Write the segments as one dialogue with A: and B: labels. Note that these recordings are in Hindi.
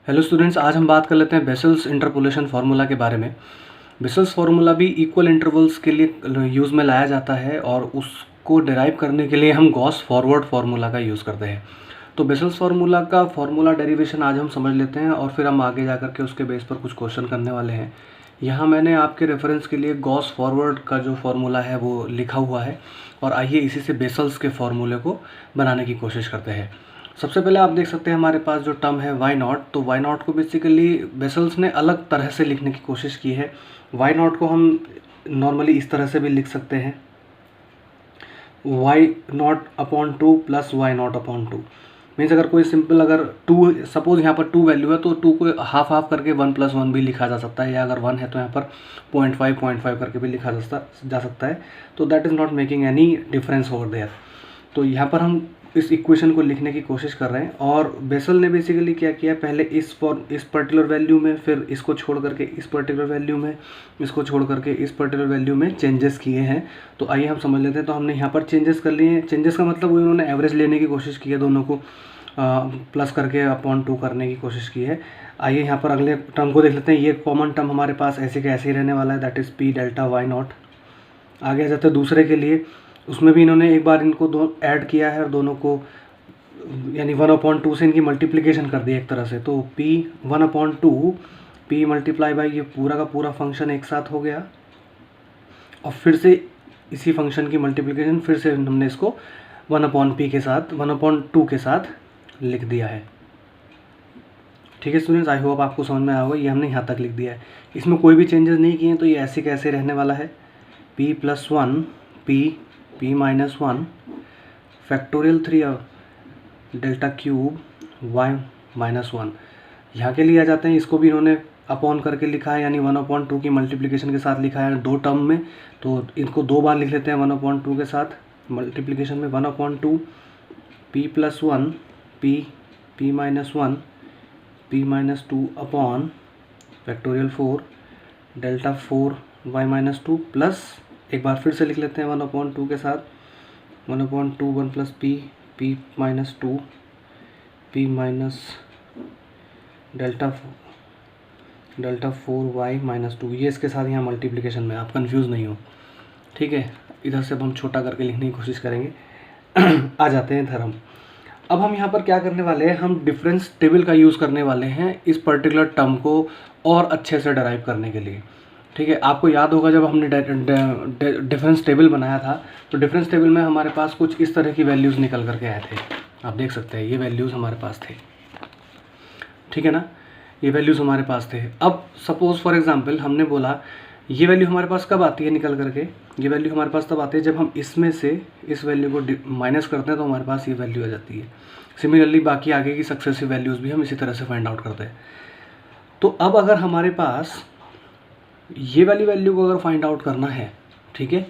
A: हेलो स्टूडेंट्स, आज हम बात कर लेते हैं बेसल्स इंटरपोलेशन फार्मूला के बारे में। बेसल्स फार्मूला भी इक्वल इंटरवल्स के लिए यूज़ में लाया जाता है और उसको डिराइव करने के लिए हम गॉस फॉरवर्ड फार्मूला का यूज़ करते हैं। तो बेसल्स फार्मूला का फार्मूला डेरिवेशन आज हम समझ लेते हैं और फिर हम आगे जा कर के उसके बेस पर कुछ क्वेश्चन करने वाले हैं। यहाँ मैंने आपके रेफरेंस के लिए गॉस फॉरवर्ड का जो फार्मूला है वो लिखा हुआ है और आइए इसी से बेसल्स के फार्मूले को बनाने की कोशिश करते हैं। सबसे पहले आप देख सकते हैं हमारे पास जो टर्म है वाई नॉट, तो वाई नॉट को बेसिकली बेसल्स ने अलग तरह से लिखने की कोशिश की है। वाई नॉट को हम नॉर्मली इस तरह से भी लिख सकते हैं, y not upon two plus y not upon two. Means अगर कोई सिंपल अगर टू, सपोज यहाँ पर टू वैल्यू है तो टू को हाफ हाफ करके वन प्लस वन भी लिखा जा सकता है, या अगर वन है तो यहाँ पर पॉइंट फाइव करके भी लिखा जा सकता है। तो that is not making any difference over there. तो यहाँ पर हम इस इक्वेशन को लिखने की कोशिश कर रहे हैं और बेसल ने बेसिकली क्या किया, पहले इस पर्टिकुलर वैल्यू में, फिर इसको छोड़ करके इस पर्टिकुलर वैल्यू में, इसको छोड़ करके इस पर्टिकुलर वैल्यू में चेंजेस किए हैं। तो आइए हम समझ लेते हैं। तो हमने यहाँ पर चेंजेस कर लिए हैं। चेंजेस का मतलब उन्होंने एवरेज लेने की कोशिश की है, दोनों को प्लस करके अपॉन टू करने की कोशिश की है। आइए यहाँ पर अगले टर्म को देख लेते हैं। ये कॉमन टर्म हमारे पास ऐसे के ऐसे ही रहने वाला है, that is p delta y not. आगे आ जाते हैं दूसरे के लिए, उसमें भी इन्होंने एक बार इनको दो ऐड किया है और दोनों को यानी 1/2 से इनकी मल्टीप्लिकेशन कर दी एक तरह से। तो p 1/2 p मल्टीप्लाई बाई ये पूरा का पूरा फंक्शन एक साथ हो गया और फिर से इसी फंक्शन की मल्टीप्लिकेशन फिर से हमने इसको 1/p के साथ 1/2 के साथ लिख दिया है। ठीक है स्टूडेंट्स, आई होप आपको समझ में आया होगा। ये हमने यहाँ तक लिख दिया है, इसमें कोई भी चेंजेस नहीं किए हैं, तो ये ऐसे कैसे रहने वाला है। p + 1 p -1 factorial 3 delta cube y -1। यहाँ के लिए आ जाते हैं, इसको भी इन्होंने अपॉन करके लिखा है, यानी 1/2 की मल्टीप्लिकेशन के साथ लिखा है दो टर्म में। तो इनको दो बार लिख लेते हैं 1/2 के साथ मल्टीप्लिकेशन में। 1/2 p + 1 p -1 p -2 upon factorial 4 delta 4 y -2 plus एक बार फिर से लिख लेते हैं 1/2 के साथ 1/2 1 + p -2 p minus delta 4 y -2। ये इसके साथ यहाँ मल्टीप्लिकेशन में, आप कंफ्यूज नहीं हो, ठीक है। इधर से अब हम छोटा करके लिखने की कोशिश करेंगे। आ जाते हैं इधर हम। अब हम यहाँ पर क्या करने वाले हैं, हम डिफरेंस टेबल का यूज़ करने वाले हैं इस पर्टिकुलर टर्म को और अच्छे से डिराइव करने के लिए। ठीक है, आपको याद होगा जब हमने डिफरेंस टेबल बनाया था तो डिफरेंस टेबल में हमारे पास कुछ इस तरह की वैल्यूज़ निकल करके आए थे। आप देख सकते हैं ये वैल्यूज़ हमारे पास थे, ठीक है ना, ये वैल्यूज़ हमारे पास थे। अब सपोज़ फॉर एग्जांपल हमने बोला ये वैल्यू हमारे पास कब आती है निकल करके, ये वैल्यू हमारे पास तब आती है जब हम इसमें से इस वैल्यू को माइनस करते हैं, तो हमारे पास ये वैल्यू आ जाती है। सिमिलरली बाकी आगे की सक्सेसिव वैल्यूज़ भी हम इसी तरह से फाइंड आउट करते हैं। तो अब अगर हमारे पास ये वाली वैल्यू को अगर फाइंड आउट करना है, ठीक है,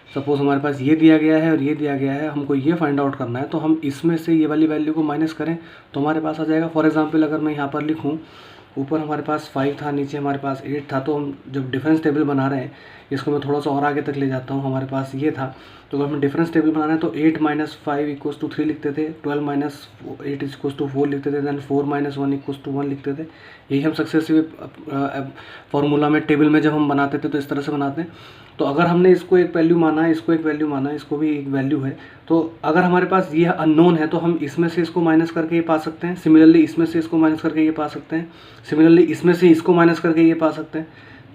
A: सपोज़ हमारे पास ये दिया गया है और ये दिया गया है, हमको ये फाइंड आउट करना है, तो हम इसमें से ये वाली वैल्यू को माइनस करें तो हमारे पास आ जाएगा। फॉर एग्जांपल अगर मैं यहाँ पर लिखूँ, ऊपर हमारे पास 5 था, नीचे हमारे पास 8 था, तो हम जब डिफरेंस टेबल बना रहे हैं, इसको मैं थोड़ा सा और आगे तक ले जाता हूँ, हमारे पास ये था, तो अगर हमें डिफरेंस टेबल बनाना है तो 8 - 5 = 3 लिखते थे, 12 - 8 = 4 लिखते थे, देन 4 - 1 = 1 लिखते थे। यही हम सक्सेसिव फार्मूला में टेबल में जब हम बनाते थे तो इस तरह से बनाते हैं। तो अगर हमने इसको एक वैल्यू माना है, इसको एक वैल्यू माना है, इसको भी एक वैल्यू है, तो अगर हमारे पास ये अननोन है तो हम इसमें से इसको माइनस करके ये पा सकते हैं, सिमिलरली इसमें से इसको माइनस करके ये पा सकते हैं, सिमिलरली इसमें से इसको माइनस करके ये पा सकते हैं,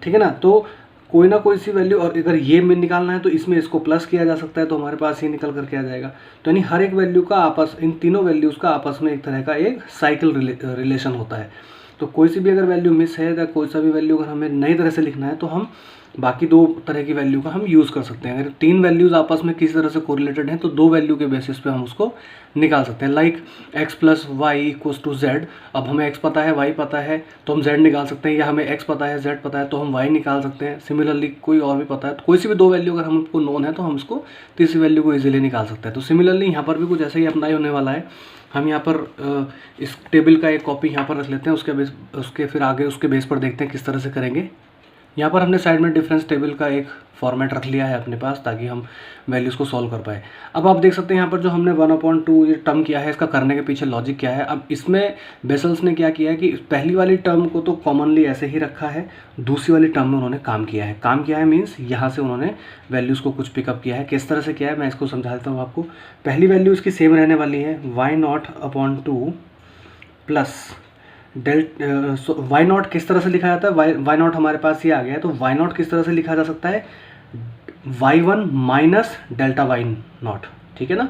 A: ठीक है ना। तो कोई ना कोई सी वैल्यू, और अगर ये में निकालना है तो इसमें इसको प्लस किया जा सकता है, तो हमारे पास ये निकल करके आ जाएगा। तो यानी हर एक वैल्यू का आपस, इन तीनों वैल्यूज़ का आपस में एक तरह का एक साइकिल रिलेशन होता है। तो कोई सी भी अगर वैल्यू मिस है या कोई सा भी वैल्यू अगर हमें नई तरह से लिखना है तो हम बाकी दो तरह की वैल्यू का हम यूज़ कर सकते हैं। अगर तीन वैल्यूज़ आपस में किसी तरह से कोरिलेटेड हैं तो दो वैल्यू के बेसिस पे हम उसको निकाल सकते हैं। Like x + y = z। अब हमें x पता है, y पता है, तो हम z निकाल सकते हैं, या हमें x पता है, z पता है, तो हम y निकाल सकते हैं। सिमिलरली कोई और भी पता है, तो कोई सी भी दो वैल्यू अगर हमको नोन है तो हम उसको तीसरी वैल्यू को ईजिली निकाल सकते हैं। तो सिमिलरली यहाँ पर भी कुछ ऐसा ही अप्लाई होने वाला है। हम यहाँ पर इस टेबल का एक कॉपी यहाँ पर रख लेते हैं, उसके फिर आगे उसके बेस पर देखते हैं किस तरह से करेंगे। यहाँ पर हमने साइड में डिफरेंस टेबल का एक फॉर्मेट रख लिया है अपने पास, ताकि हम वैल्यूज़ को सॉल्व कर पाए। अब आप देख सकते हैं यहाँ पर जो हमने 1/2 ये टर्म किया है, इसका करने के पीछे लॉजिक क्या है। अब इसमें बेसल्स ने क्या किया है कि पहली वाली टर्म को तो कॉमनली ऐसे ही रखा है, दूसरी वाली टर्म में उन्होंने काम किया है। काम किया है मीन्स यहाँ से उन्होंने वैल्यूज़ को कुछ पिकअप किया है। किस तरह से किया है मैं इसको समझा देता हूँ आपको। पहली वैल्यू इसकी सेम रहने वाली है, y0/2 प्लस वाई नॉट किस तरह से लिखा जाता है, वाई नॉट हमारे पास ये आ गया है, तो वाई नॉट किस तरह से लिखा जा सकता है, y1 minus delta y not, ठीक है ना।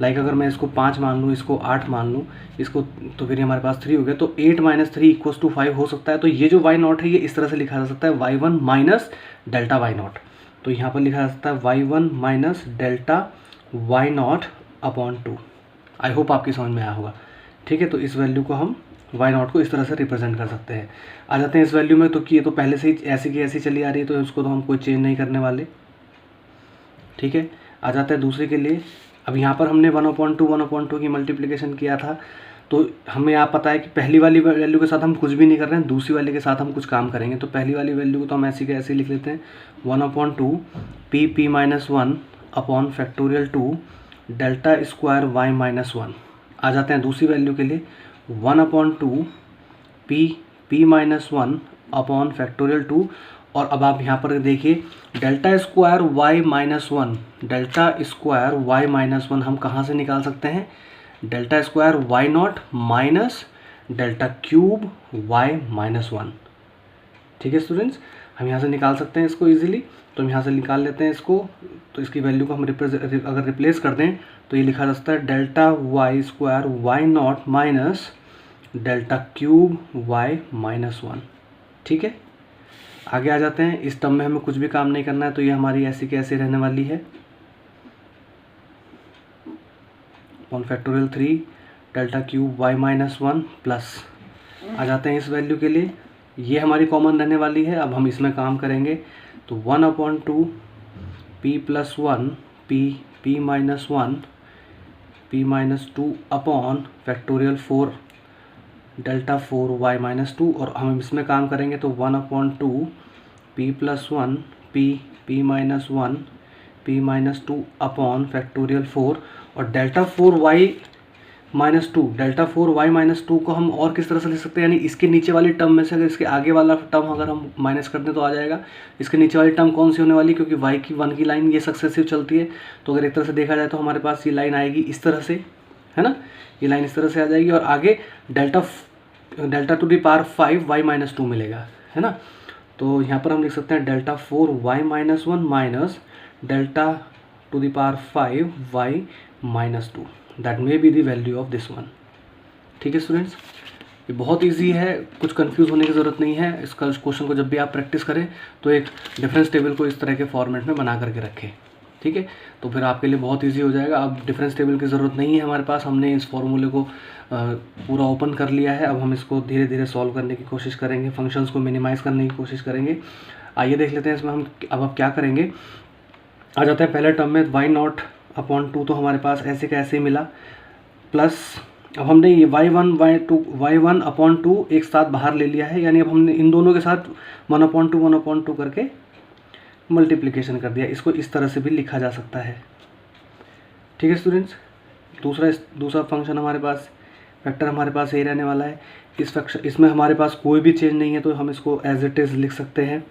A: लाइक अगर मैं इसको 5 मान लूँ, इसको 8 मान लूँ, इसको, तो फिर हमारे पास 3 हो गया, तो 8 - 3 = 5 हो सकता है। तो ये जो वाई नॉट है ये इस तरह से लिखा जा सकता है, y1 minus delta y not. तो यहाँ पर लिखा जा सकता है y1 minus delta y not upon 2। I hope आपकी समझ में आया होगा, ठीक है। तो इस वैल्यू को हम वाई नॉट को इस तरह से रिप्रेजेंट कर सकते हैं। आ जाते हैं इस वैल्यू में, तो कि ये तो पहले से ही ऐसी की ऐसी चली आ रही है, तो इसको तो हम कोई चेंज नहीं करने वाले, ठीक है। आ जाते हैं दूसरे के लिए। अब यहाँ पर हमने 1/2 की मल्टीप्लिकेशन किया था, तो हमें यहाँ पता है कि पहली वाली वैल्यू के साथ हम कुछ भी नहीं कर रहे हैं, दूसरी वाली के साथ हम कुछ काम करेंगे। तो पहली वाली वैल्यू को तो हम ऐसी के ऐसे लिख लेते हैं, 1/2 p(p-1) upon factorial 2 delta square y-1। आ जाते हैं दूसरी वैल्यू के लिए, 1/2 p(p-1) अपॉन फैक्टोरियल 2। और अब आप यहाँ पर देखिए, delta square y-1, delta square y-1 हम कहाँ से निकाल सकते हैं, delta square y0 minus delta cube y-1, ठीक है स्टूडेंट्स। हम यहाँ से निकाल सकते हैं इसको इजीली, तो हम यहाँ से निकाल लेते हैं इसको। तो इसकी वैल्यू को हम अगर रिप्लेस कर दें तो ये लिखा जा सकता है delta y square y0 minus delta cube y-1, ठीक है। आगे आ जाते हैं, इस टर्म में हमें कुछ भी काम नहीं करना है, तो ये हमारी ऐसी की ऐसी रहने वाली है, upon factorial 3 delta cube y-1 plus. आ जाते हैं इस वैल्यू के लिए, ये हमारी कॉमन रहने वाली है। अब हम इसमें काम करेंगे, तो 1/2 p+1 p(p-1) p-2 upon factorial 4 delta 4 y-2। और हम इसमें काम करेंगे, तो 1/2 p+1 p(p-1) p-2 upon factorial 4 और डेल्टा 4y-2, डेल्टा 4y-2 को हम और किस तरह से लिख सकते हैं, यानी इसके नीचे वाली टर्म में से अगर इसके आगे वाला टर्म अगर हम माइनस कर दें तो आ जाएगा। इसके नीचे वाली टर्म कौन सी होने वाली, क्योंकि y की 1 की लाइन ये सक्सेसिव चलती है, तो अगर एक तरह से देखा जाए तो हमारे पास ये लाइन आएगी इस तरह से, है ना, ये लाइन इस तरह से आ जाएगी, और आगे delta to the power 5 y-2 मिलेगा, है ना। तो यहाँ पर हम लिख सकते हैं delta 4y-1 minus delta to the power 5 y-2, that may be the value of this one, ठीक है स्टूडेंट्स। ये बहुत इजी है, कुछ कंफ्यूज होने की ज़रूरत नहीं है। इसका क्वेश्चन को जब भी आप प्रैक्टिस करें तो एक डिफरेंस टेबल को इस तरह के फॉर्मेट में बना करके रखें, ठीक है, तो फिर आपके लिए बहुत इजी हो जाएगा। अब डिफरेंस टेबल की ज़रूरत नहीं है हमारे पास, हमने इस फॉर्मूले को पूरा ओपन कर लिया है। अब हम इसको धीरे धीरे सॉल्व करने की कोशिश करेंगे, फंक्शंस को मिनिमाइज़ करने की कोशिश करेंगे। आइए देख लेते हैं इसमें हम अब क्या करेंगे। आ जाते हैं पहले टर्म में, y0/2 तो हमारे पास ऐसे का ऐसे ही मिला, प्लस अब हमने ये y1/2 एक साथ बाहर ले लिया है, यानी अब हमने इन दोनों के साथ 1/2 करके मल्टीप्लिकेशन कर दिया। इसको इस तरह से भी लिखा जा सकता है, ठीक है स्टूडेंट्स। दूसरा फंक्शन हमारे पास, फैक्टर हमारे पास यही रहने वाला है। इसमें हमारे पास कोई भी चेंज नहीं है, तो हम इसको एज इट इज़ लिख सकते हैं।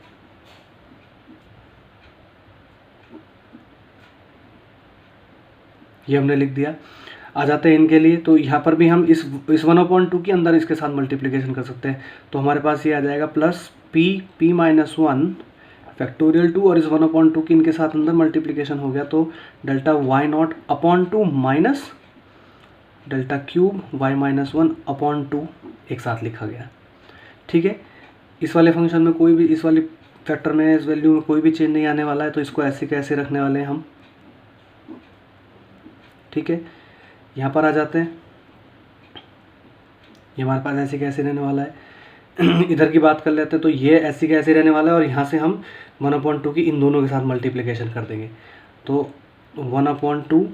A: ये हमने लिख दिया। आ जाते हैं इनके लिए, तो यहाँ पर भी हम इस 1/2 के अंदर इसके साथ मल्टीप्लिकेशन कर सकते हैं, तो हमारे पास ये आ जाएगा प्लस p(p-1) फैक्टोरियल 2, और इस 1/2 की इनके साथ अंदर मल्टीप्लिकेशन हो गया, तो delta y0/2 minus delta cube y-1/2 एक साथ लिखा गया, ठीक है। इस वाले फंक्शन में कोई भी, इस वाली फैक्टर में, इस वैल्यू में कोई भी चेंज नहीं आने वाला है, तो इसको ऐसे कैसे रखने वाले हैं हम, ठीक है। यहाँ पर आ जाते हैं, ये हमारे पास ऐसे कैसे रहने वाला है। इधर की बात कर लेते हैं, तो ये ऐसे कैसे रहने वाला है, और यहाँ से हम 1/2 की इन दोनों के साथ मल्टीप्लिकेशन कर देंगे, तो 1/2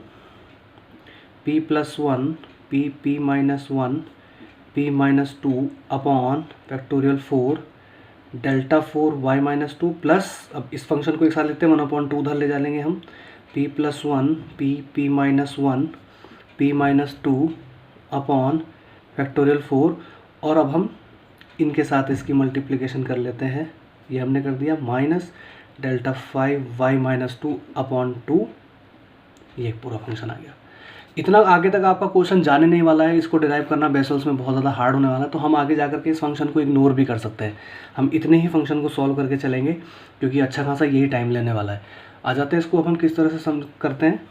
A: p+1 p(p-1) p-2 upon factorial 4 delta 4 y minus two plus, अब इस फंक्शन को एक साथ लेते हैं, 1/2 उधर ले जाएंगे हम, p plus one p minus one p minus two upon factorial 4, और अब हम इनके साथ इसकी मल्टीप्लिकेशन कर लेते हैं, ये हमने कर दिया, minus delta 5 y minus two upon two, ये पूरा फंक्शन आ गया। इतना आगे तक आपका क्वेश्चन जाने नहीं वाला है, इसको डिराइव करना बेसल्स में बहुत ज़्यादा हार्ड होने वाला है, तो हम आगे जाकर के इस फंक्शन को इग्नोर भी कर सकते हैं। हम इतने ही फंक्शन को सॉल्व करके चलेंगे क्योंकि अच्छा खासा यही टाइम लेने वाला है। आ जाते हैं इसको अब हम किस तरह से समझ करते हैं।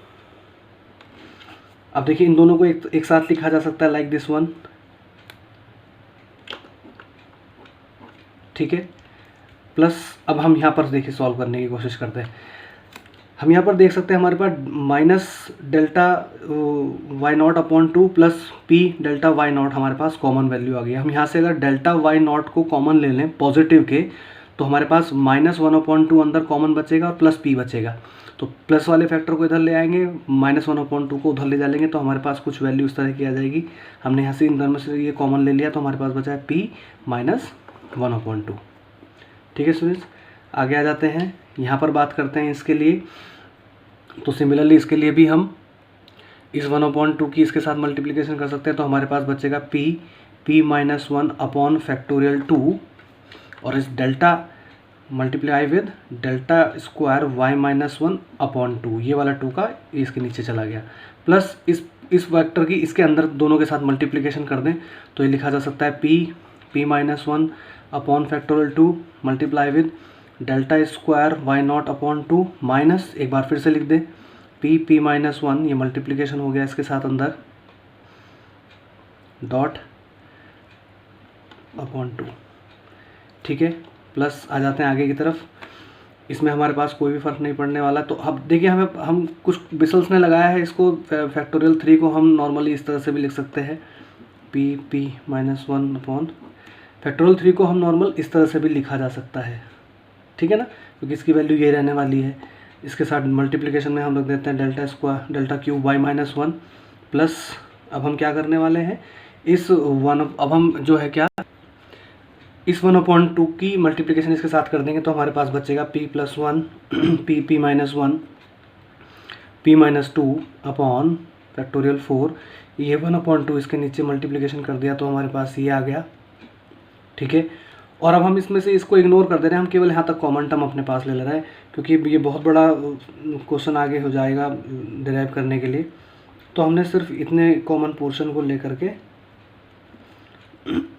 A: अब देखिए इन दोनों को एक साथ लिखा जा सकता है लाइक दिस वन, ठीक है, प्लस अब हम यहाँ पर देखिए सॉल्व करने की कोशिश करते हैं। हम यहाँ पर देख सकते हैं हमारे पास minus delta y not upon two plus p delta y not हमारे पास कॉमन वैल्यू आ गई। हम यहाँ से अगर डेल्टा वाई नॉट को कॉमन ले लें पॉजिटिव के, तो हमारे पास -1/2 अंदर कॉमन बचेगा और प्लस पी बचेगा। तो प्लस वाले फैक्टर को इधर ले आएंगे, -1/2 को उधर ले जाएंगे, तो हमारे पास कुछ वैल्यू इस तरह की आ जाएगी। हमने यहाँ से इन दोनों में से ये कॉमन ले लिया, तो हमारे पास बचा है p -1/2। ठीक है स्टूडेंट्स, आगे आ जाते हैं, यहाँ पर बात करते हैं इसके लिए। तो सिमिलरली इसके लिए भी हम इस 1/2 की इसके साथ मल्टीप्लिकेशन कर सकते हैं, तो हमारे पास बचेगा p -1 अपॉन फैक्टोरियल 2, और इस delta multiply with delta square y-1 upon 2, ये वाला 2 का इसके नीचे चला गया, प्लस इस वेक्टर की इसके अंदर दोनों के साथ मल्टीप्लिकेशन कर दें, तो ये लिखा जा सकता है p -1 upon factorial 2 multiply with delta square y0 upon 2 minus, एक बार फिर से लिख दें p -1, ये मल्टीप्लिकेशन हो गया इसके साथ अंदर, डॉट अपॉन 2, ठीक है, प्लस आ जाते हैं आगे की तरफ। इसमें हमारे पास कोई भी फ़र्क नहीं पड़ने वाला। तो अब देखिए हम कुछ बिसल्स ने लगाया है इसको, फैक्टोरियल 3 को हम नॉर्मली इस तरह से भी लिख सकते हैं, p -1 अपॉन फैक्टोरियल 3 को हम नॉर्मल इस तरह से भी लिखा जा सकता है, ठीक है ना, क्योंकि इसकी वैल्यू ये रहने वाली है। इसके साथ मल्टीप्लिकेशन में हम रख देते हैं डेल्टा क्यूब y-1 प्लस, अब हम क्या करने वाले हैं, इस अब हम जो है क्या, इस 1/2 की मल्टीप्लिकेशन इसके साथ कर देंगे, तो हमारे पास बचेगा p +1 p -2 अपॉन फैक्टोरियल 4, ये 1/2 इसके नीचे मल्टीप्लिकेशन कर दिया, तो हमारे पास ये आ गया, ठीक है। और अब हम इसमें से इसको इग्नोर कर दे रहे हैं, हम केवल यहाँ तक कॉमन टर्म अपने पास ले रहे हैं, क्योंकि ये बहुत बड़ा क्वेश्चन आगे हो जाएगा डिराइव करने के लिए। तो हमने सिर्फ इतने कॉमन पोर्शन को लेकर के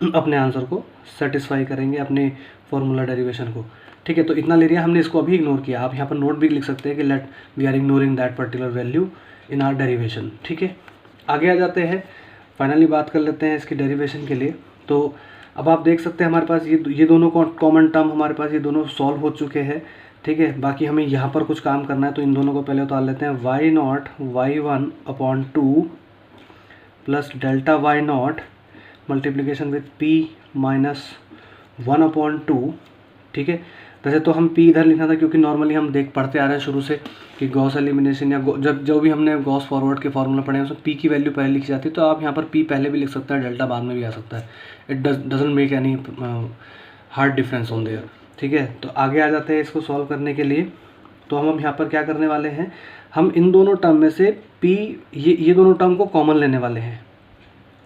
A: अपने आंसर को सेटिस्फाई करेंगे, अपने फॉर्मूला डेरिवेशन को, ठीक है। तो इतना ले लिया हमने, इसको अभी इग्नोर किया। आप यहाँ पर नोट भी लिख सकते हैं कि let we are ignoring that particular value in our derivation, ठीक है। आगे आ जाते हैं, फाइनली बात कर लेते हैं इसकी डेरिवेशन के लिए। तो अब आप देख सकते हैं हमारे पास ये दोनों कॉमन टर्म हमारे पास ये दोनों सॉल्व हो चुके हैं, ठीक है। बाकी हमें यहाँ पर कुछ काम करना है, तो इन दोनों को पहले उतार लेते हैं, y0 y1 upon 2 plus delta y0 multiplication with p -1 upon 2, ठीक है। वैसे तो हम p इधर लिखना था, क्योंकि नॉर्मली हम पढ़ते आ रहे हैं शुरू से कि गॉस एलिमिनेशन या जब जो भी हमने गॉस फॉरवर्ड के फॉर्मूला पढ़े हैं उसमें p की वैल्यू पहले लिखी जाती है, तो आप यहाँ पर p पहले भी लिख सकते हैं, डेल्टा बाद में भी आ सकता है, it doesn't make any hard difference on their, ठीक है। तो आगे आ जाते हैं इसको सॉल्व करने के लिए। तो हम यहाँ पर क्या करने वाले हैं, हम इन दोनों टर्म में से p ये दोनों टर्म को कॉमन लेने वाले हैं,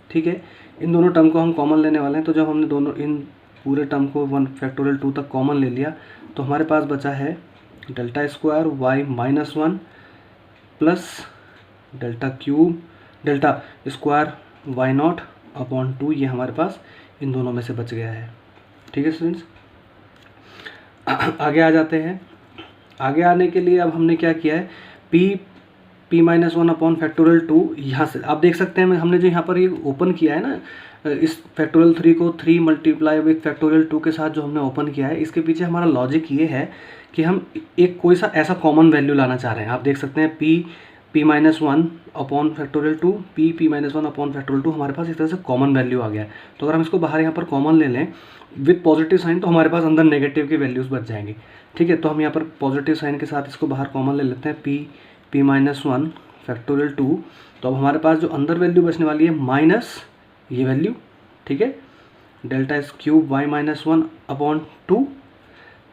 A: ठीक है। इन दोनों टर्म को हम कॉमन लेने वाले हैं। तो जब हमने दोनों इन पूरे टर्म को 1 फैक्टोरियल 2 तक कॉमन ले लिया, तो हमारे पास बचा है delta square y-1 plus delta square y0 upon 2, ये हमारे पास इन दोनों में से बच गया है, ठीक है स्टूडेंट्स। आगे आ जाते हैं। आगे आने के लिए अब हमने क्या किया है, p -1 अपॉन फैक्टोरियल 2, यहाँ से आप देख सकते हैं हमने जो यहाँ पर ये ओपन किया है ना, इस फैक्टोरियल 3 को 3 मल्टीप्लाई विथ फैक्टोरियल 2 के साथ जो हमने ओपन किया है, इसके पीछे हमारा लॉजिक ये है कि हम एक कोई सा ऐसा कॉमन वैल्यू लाना चाह रहे हैं। आप देख सकते हैं p -1 upon factorial 2 p -1 upon factorial 2, हमारे पास इस तरह से कॉमन वैल्यू आ गया है। तो अगर हम इसको बाहर यहाँ पर कॉमन ले लें विथ पॉजिटिव साइन, तो हमारे पास अंदर नेगेटिव की वैल्यूज़ बच जाएंगी, ठीक है। तो हम यहाँ पर पॉजिटिव साइन के साथ इसको बाहर कॉमन ले लेते हैं, p -1 फैक्टोरियल 2। तो अब हमारे पास जो अंदर वैल्यू बचने वाली है माइनस ये वैल्यू, ठीक है, delta cube y minus one upon two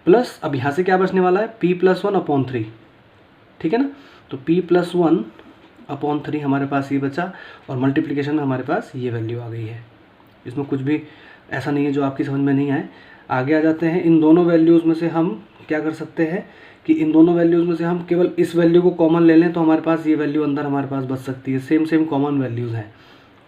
A: plus, अब यहाँ से क्या बचने वाला है, p plus one upon three, ठीक है ना। तो p plus one upon three हमारे पास ये बचा, और मल्टीप्लिकेशन में हमारे पास ये वैल्यू आ गई है। इसमें कुछ भी ऐसा नहीं है जो आपकी समझ में नहीं आए। आगे आ जाते हैं, इन दोनों वैल्यूज़ में से हम क्या कर सकते हैं कि इन दोनों वैल्यूज़ में से हम केवल इस वैल्यू को कॉमन ले लें तो हमारे पास ये वैल्यू अंदर हमारे पास बच सकती है, सेम कॉमन वैल्यूज़ हैं,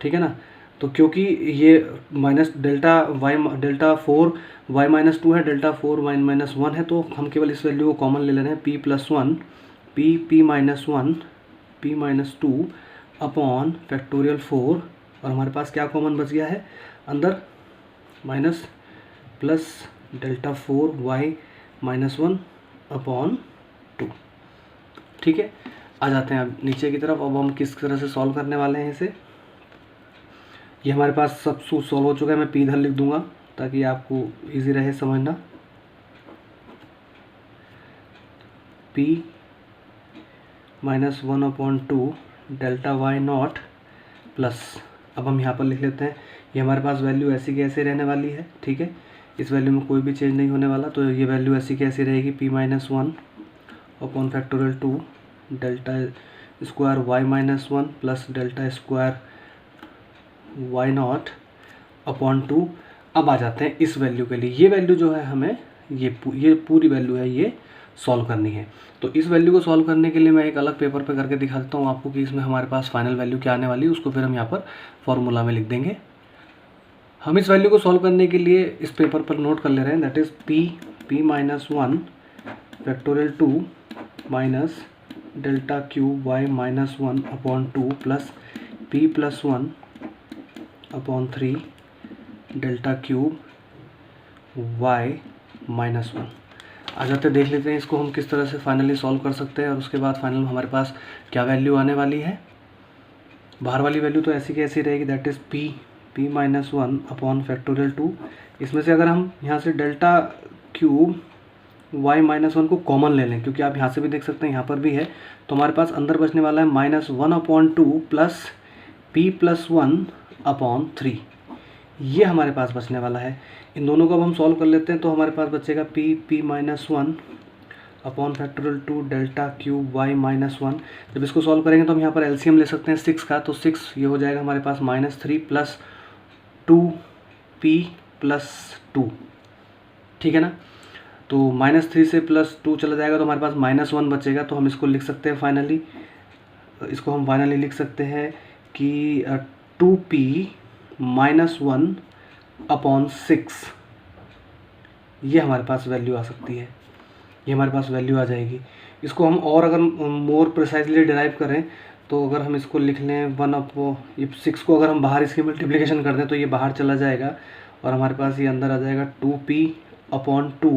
A: ठीक है ना। तो क्योंकि ये minus delta four y minus two है, delta four y minus one है, तो हम केवल इस वैल्यू को कॉमन ले रहे हैं, p plus one p minus one p minus two upon factorial four, और हमारे पास क्या कॉमन बच गया है अंदर, minus plus delta four y minus one upon two, ठीक है। आ जाते हैं अब नीचे की तरफ। अब हम किस तरह से सॉल्व करने वाले हैं इसे, ये हमारे पास सब सॉल्व हो चुका है। मैं पी इधर लिख दूंगा ताकि आपको इजी रहे समझना। P minus one upon two delta y not plus, अब हम यहाँ पर लिख लेते हैं, ये हमारे पास वैल्यू ऐसी की ऐसे रहने वाली है, ठीक है। इस वैल्यू में कोई भी चेंज नहीं होने वाला, तो ये वैल्यू ऐसी की ऐसी रहेगी, p minus one upon factorial two delta square y minus one plus delta square y not upon two. अब आ जाते हैं इस वैल्यू के लिए, ये वैल्यू जो है हमें ये पूरी वैल्यू है ये सॉल्व करनी है। तो इस वैल्यू को सॉल्व करने के लिए मैं एक अलग पेपर पे करके दिखा देता हूँ आपको कि इसमें हमारे पास फाइनल वैल्यू क्या आने वाली है, उसको फिर हम यहाँ पर फॉर्मूला में लिख देंगे। हम इस वैल्यू को सॉल्व करने के लिए इस पेपर पर नोट कर ले रहे हैं, that is p minus one factorial two minus delta cube y minus one upon two plus p plus one upon three delta cube y minus one. आ जाते देख लेते हैं इसको हम किस तरह से फाइनली सॉल्व कर सकते हैं, और उसके बाद फाइनल हमारे पास क्या वैल्यू आने वाली है। बाहर वाली वैल्यू तो ऐसी की ऐसी रहेगी, that is p minus one upon factorial two. इसमें से अगर हम यहाँ से delta cube y minus one को कॉमन ले लें, क्योंकि आप यहाँ से भी देख सकते हैं यहाँ पर भी है, तो हमारे पास अंदर बचने वाला है minus one upon two plus p plus one upon three, ये हमारे पास बचने वाला है। इन दोनों को अब हम सॉल्व कर लेते हैं, तो हमारे पास बचेगा p minus one upon factorial two delta cube y minus one. जब इसको सॉल्व करेंगे तो हम यहाँ पर एलसीएम ले सकते हैं सिक्स का, तो सिक्स ये हो जाएगा हमारे पास minus three plus two p plus two, ठीक है ना। तो माइनस थ्री से प्लस टू चला जाएगा तो हमारे पास माइनस वन बचेगा, तो हम इसको लिख सकते हैं फाइनली, इसको हम फाइनली लिख सकते हैं कि two p minus one upon six, ये हमारे पास वैल्यू आ सकती है, ये हमारे पास वैल्यू आ जाएगी। इसको हम और अगर मोर प्रिसाइजली डिराइव करें तो अगर हम इसको लिख लें वन अपो, ये सिक्स को अगर हम बाहर इसकी मल्टीप्लिकेशन कर दें तो ये बाहर चला जाएगा, और हमारे पास ये अंदर आ जाएगा two p upon two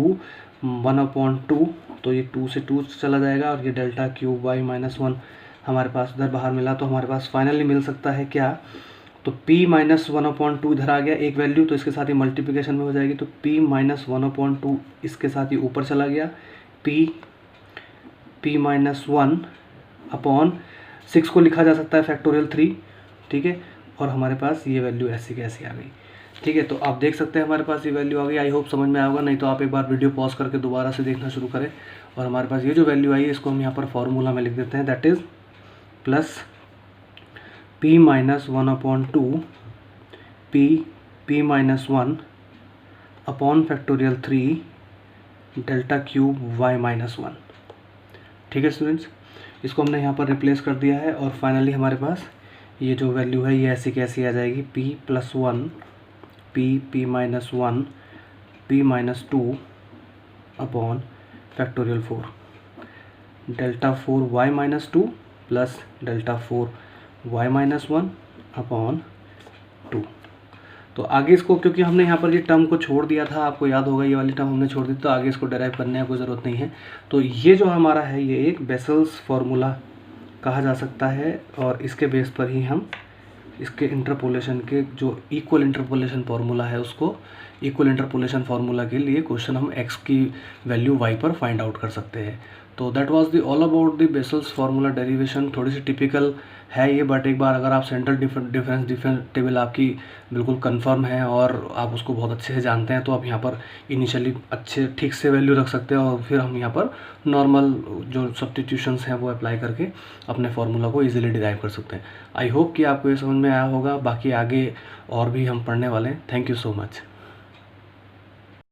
A: one upon two, तो ये टू से टू चला जाएगा, और ये delta cube y minus one हमारे पास इधर बाहर मिला, तो हमारे पास फाइनली मिल सकता है क्या, तो p minus one upon two इधर आ गया एक वैल्यू, तो इसके साथ ही मल्टीप्लिकेशन में हो जाएगी, तो p minus one upon two इसके साथ ही ऊपर चला गया, p minus one upon six को लिखा जा सकता है फैक्टोरियल थ्री, ठीक है, और हमारे पास ये वैल्यू ऐसी कैसी आ गई, ठीक है। तो आप देख सकते हैं हमारे पास ये वैल्यू आ गई। आई होप समझ में आएगा, नहीं तो आप एक बार वीडियो पॉज करके दोबारा से देखना शुरू करें, और हमारे पास ये जो वैल्यू आई है इसको हम यहाँ पर फॉर्मूला में लिख देते हैं, that is plus p minus one upon two p minus one upon factorial three delta cube y minus one, ठीक है स्टूडेंट्स। इसको हमने यहाँ पर रिप्लेस कर दिया है, और फाइनली हमारे पास ये जो वैल्यू है ये ऐसी कैसी आ जाएगी, p plus one p minus one p minus two upon factorial four delta four y minus two plus delta four y minus one upon two. तो आगे इसको, क्योंकि हमने यहाँ पर ये टर्म को छोड़ दिया था, आपको याद होगा ये वाली टर्म हमने छोड़ दी, तो आगे इसको डेराइव करने की कोई ज़रूरत नहीं है। तो ये जो हमारा है ये एक बेसल्स फार्मूला कहा जा सकता है, और इसके बेस पर ही हम इसके इंटरपोलेशन के जो इक्वल इंटरपोलेशन फार्मूला है उसको, इक्वल इंटरपोलेशन फार्मूला के लिए क्वेश्चन हम x की वैल्यू y पर फाइंड आउट कर सकते हैं। तो that was the all about the vessels formula derivation. थोड़ी सी टिपिकल है ये, बट एक बार अगर आप सेंट्रल डिफरेंस टेबल आपकी बिल्कुल कंफर्म है और आप उसको बहुत अच्छे से जानते हैं, तो आप यहाँ पर इनिशियली अच्छे ठीक से वैल्यू रख सकते हैं और फिर हम यहाँ पर नॉर्मल जो सब्स्टिट्यूशंस हैं वो अप्लाई करके अपने फार्मूला को इजीली डिराइव कर सकते हैं। आई होप कि आपको ये समझ में आया होगा। बाकी आगे और भी हम पढ़ने वाले हैं। Thank you so much.